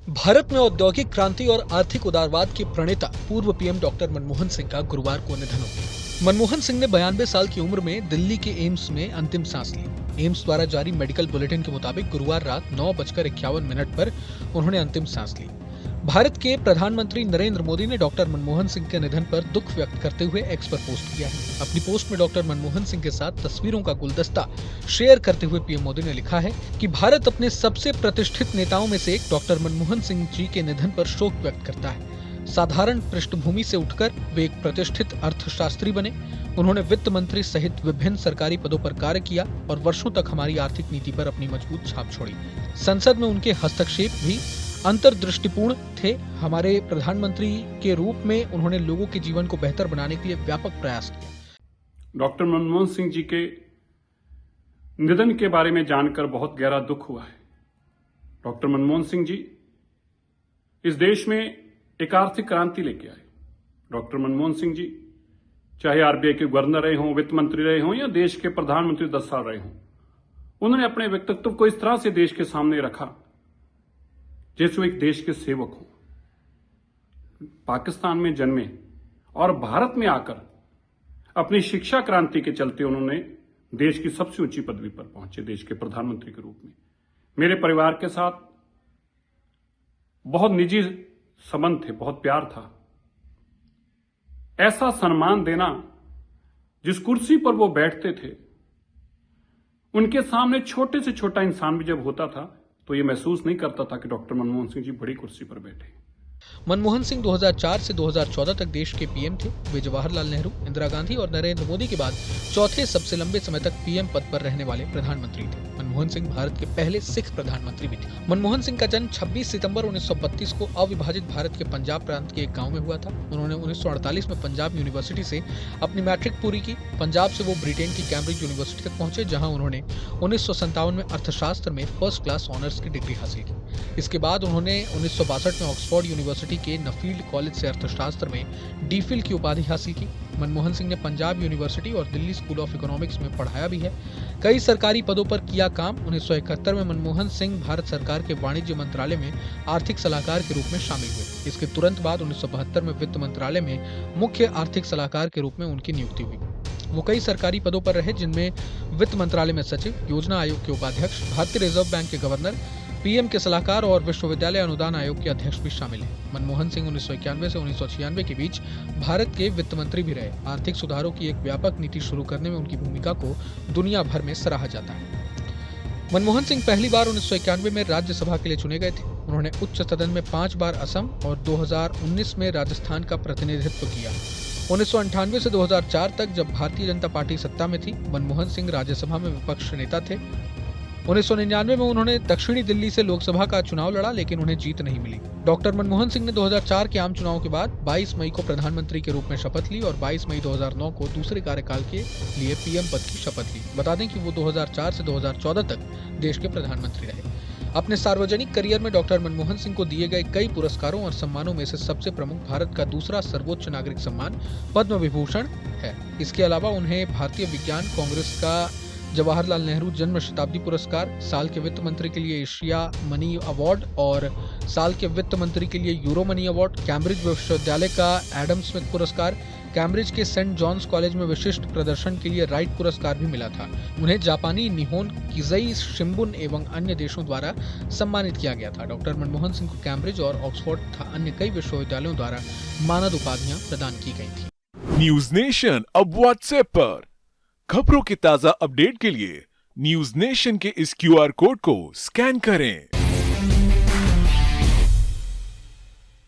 भारत में औद्योगिक क्रांति और आर्थिक उदारवाद के प्रणेता पूर्व पीएम डॉक्टर मनमोहन सिंह का गुरुवार को निधन हो गया। मनमोहन सिंह ने 92 साल की उम्र में दिल्ली के एम्स में अंतिम सांस ली। एम्स द्वारा जारी मेडिकल बुलेटिन के मुताबिक गुरुवार रात 9:51 पर उन्होंने अंतिम सांस ली। भारत के प्रधानमंत्री नरेंद्र मोदी ने डॉक्टर मनमोहन सिंह के निधन पर दुख व्यक्त करते हुए एक्स पर पोस्ट किया है। अपनी पोस्ट में डॉक्टर मनमोहन सिंह के साथ तस्वीरों का गुलदस्ता शेयर करते हुए पीएम मोदी ने लिखा है कि भारत अपने सबसे प्रतिष्ठित नेताओं में से एक डॉक्टर मनमोहन सिंह जी के निधन पर शोक व्यक्त करता है। साधारण पृष्ठभूमि से उठकर वे एक प्रतिष्ठित अर्थशास्त्री बने। उन्होंने वित्त मंत्री सहित विभिन्न सरकारी पदों पर कार्य किया और वर्षों तक हमारी आर्थिक नीति पर अपनी मजबूत छाप छोड़ी। संसद में उनके हस्तक्षेप भी अंतर्दृष्टिपूर्ण थे। हमारे प्रधानमंत्री के रूप में उन्होंने लोगों के जीवन को बेहतर बनाने के लिए व्यापक प्रयास किया। डॉक्टर मनमोहन सिंह जी के निधन के बारे में जानकर बहुत गहरा दुख हुआ है। डॉक्टर मनमोहन सिंह जी इस देश में एक आर्थिक क्रांति लेके आए। डॉक्टर मनमोहन सिंह जी चाहे आरबीआई के गवर्नर रहे हों, वित्त मंत्री रहे हों या देश के प्रधानमंत्री 10 साल रहे हों, उन्होंने अपने व्यक्तित्व को इस तरह से देश के सामने रखा जैसे वो एक देश के सेवक हो। पाकिस्तान में जन्मे और भारत में आकर अपनी शिक्षा क्रांति के चलते उन्होंने देश की सबसे ऊंची पदवी पर पहुंचे, देश के प्रधानमंत्री के रूप में। मेरे परिवार के साथ बहुत निजी संबंध थे, बहुत प्यार था। ऐसा सम्मान देना, जिस कुर्सी पर वो बैठते थे, उनके सामने छोटे से छोटा इंसान भी जब होता था तो ये महसूस नहीं करता था कि डॉक्टर मनमोहन सिंह जी बड़ी कुर्सी पर बैठे। मनमोहन सिंह 2004 से 2014 तक देश के पीएम थे। वे जवाहरलाल नेहरू, इंदिरा गांधी और नरेंद्र मोदी के बाद चौथे सबसे लंबे समय तक पीएम पद पर रहने वाले प्रधानमंत्री थे। मनमोहन सिंह भारत के पहले सिख प्रधानमंत्री भी थे। मनमोहन सिंह का जन्म 26 सितंबर 1932 को अविभाजित भारत के पंजाब प्रांत के एक गांव में हुआ था। उन्होंने 1948 में पंजाब यूनिवर्सिटी से अपनी मैट्रिक पूरी की। पंजाब से वो ब्रिटेन की कैम्ब्रिज यूनिवर्सिटी तक पहुंचे, जहां उन्होंने 1957 में अर्थशास्त्र में फर्स्ट क्लास ऑनर्स की डिग्री हासिल की। इसके बाद उन्होंने 1962 में ऑक्सफोर्ड यूनिवर्सिटी के नफील्ड कॉलेज से अर्थशास्त्र में डीफिल की उपाधि हासिल की। मनमोहन सिंह ने पंजाब यूनिवर्सिटी और दिल्ली स्कूल ऑफ इकोनॉमिक्स में पढ़ाया भी है। कई सरकारी पदों पर किया काम। 1971 में मनमोहन सिंह भारत सरकार के वाणिज्य मंत्रालय में आर्थिक सलाहकार के रूप में शामिल हुए। इसके तुरंत बाद 1972 में वित्त मंत्रालय में मुख्य आर्थिक सलाहकार के रूप में उनकी नियुक्ति हुई। वो कई सरकारी पदों पर रहे, जिनमें वित्त मंत्रालय में सचिव, योजना आयोग के उपाध्यक्ष, भारतीय रिजर्व बैंक के गवर्नर, पीएम के सलाहकार और विश्वविद्यालय अनुदान आयोग के अध्यक्ष भी शामिल हैं। मनमोहन सिंह 1991 से 1996 के बीच भारत के वित्त मंत्री भी रहे। आर्थिक सुधारों की एक व्यापक नीति शुरू करने में उनकी भूमिका को दुनिया भर में सराहा जाता है। मनमोहन सिंह पहली बार 1991 में राज्यसभा के लिए चुने गए थे। उन्होंने उच्च सदन में 5 बार असम और 2019 में राजस्थान का प्रतिनिधित्व किया। 1998 से 2004 तक जब भारतीय जनता पार्टी सत्ता में थी, मनमोहन सिंह राज्यसभा में विपक्ष नेता थे। 1999 में उन्होंने दक्षिणी दिल्ली से लोकसभा का चुनाव लड़ा, लेकिन उन्हें जीत नहीं मिली। डॉक्टर मनमोहन सिंह ने 2004 के आम चुनाव के बाद 22 मई को प्रधानमंत्री के रूप में शपथ ली और 22 मई 2009 को दूसरे कार्यकाल के लिए पीएम पद की शपथ ली। बता दें कि वो 2004 से 2014 तक देश के प्रधानमंत्री रहे। अपने सार्वजनिक करियर में डॉक्टर मनमोहन सिंह को दिए गए कई पुरस्कारों और सम्मानों में से सबसे प्रमुख भारत का दूसरा सर्वोच्च नागरिक सम्मान पद्म विभूषण है। इसके अलावा उन्हें भारतीय विज्ञान कांग्रेस का जवाहरलाल नेहरू जन्म शताब्दी पुरस्कार, साल के वित्त मंत्री के लिए एशिया मनी अवार्ड और साल के वित्त मंत्री के लिए यूरो मनी अवार्ड, कैम्ब्रिज विश्वविद्यालय का एडम स्मिथ पुरस्कार, कैम्ब्रिज के सेंट जॉन्स कॉलेज में विशिष्ट प्रदर्शन के लिए राइट पुरस्कार भी मिला था। उन्हें जापानी निहोन कीजई शिंबुन एवं अन्य देशों द्वारा सम्मानित किया गया था। डॉक्टर मनमोहन सिंह को कैम्ब्रिज और ऑक्सफोर्ड तथा अन्य कई विश्वविद्यालयों द्वारा मानद उपाधियां प्रदान की गई थी। न्यूज नेशन अब व्हाट्सएप पर खबरों के ताजा अपडेट के लिए न्यूज नेशन के इस क्यूआर कोड को स्कैन करें।